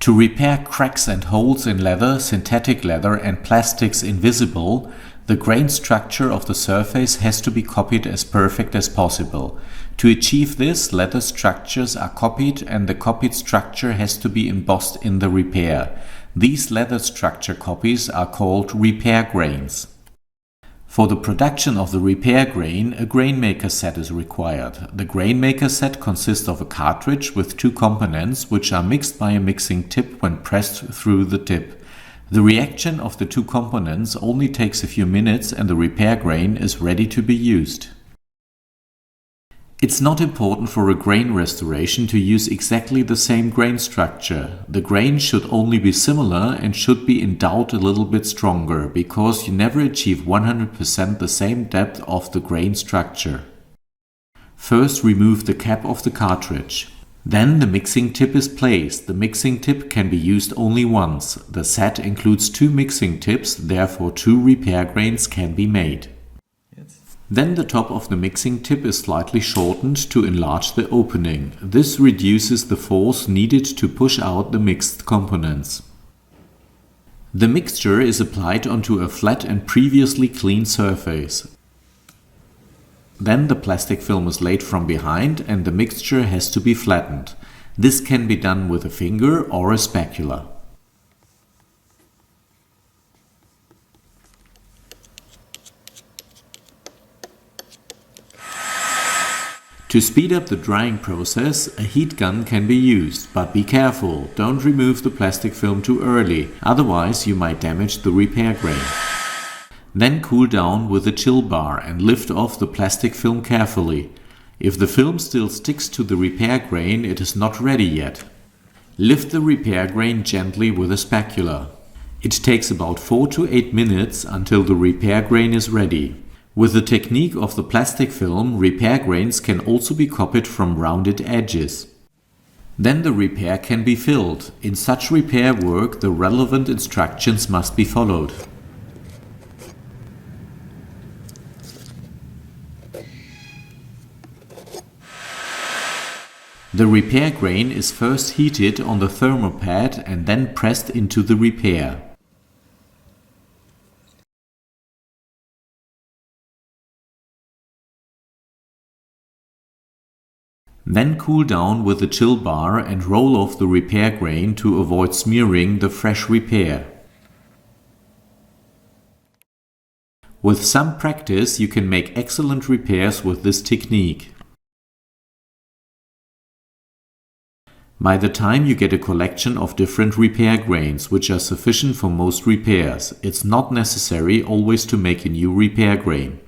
To repair cracks and holes in leather, synthetic leather and plastics invisible, the grain structure of the surface has to be copied as perfect as possible. To achieve this, leather structures are copied and the copied structure has to be embossed in the repair. These leather structure copies are called repair grains. For the production of the repair grain, a grain maker set is required. The grain maker set consists of a cartridge with two components which are mixed by a mixing tip when pressed through the tip. The reaction of the two components only takes a few minutes and the repair grain is ready to be used. It's not important for a grain restoration to use exactly the same grain structure. The grain should only be similar and should be endowed a little bit stronger, because you never achieve 100% the same depth of the grain structure. First, remove the cap of the cartridge. Then the mixing tip is placed. The mixing tip can be used only once. The set includes two mixing tips, therefore two repair grains can be made. Then the top of the mixing tip is slightly shortened to enlarge the opening. This reduces the force needed to push out the mixed components. The mixture is applied onto a flat and previously clean surface. Then the plastic film is laid from behind and the mixture has to be flattened. This can be done with a finger or a spatula. To speed up the drying process, a heat gun can be used, but be careful, don't remove the plastic film too early, otherwise you might damage the repair grain. Then cool down with a chill bar and lift off the plastic film carefully. If the film still sticks to the repair grain, it is not ready yet. Lift the repair grain gently with a spatula. It takes about 4 to 8 minutes until the repair grain is ready. With the technique of the plastic film, repair grains can also be copied from rounded edges. Then the repair can be filled. In such repair work, the relevant instructions must be followed. The repair grain is first heated on the thermopad and then pressed into the repair. Then cool down with a chill bar and roll off the repair grain to avoid smearing the fresh repair. With some practice, you can make excellent repairs with this technique. By the time you get a collection of different repair grains, which are sufficient for most repairs, it's not necessary always to make a new repair grain.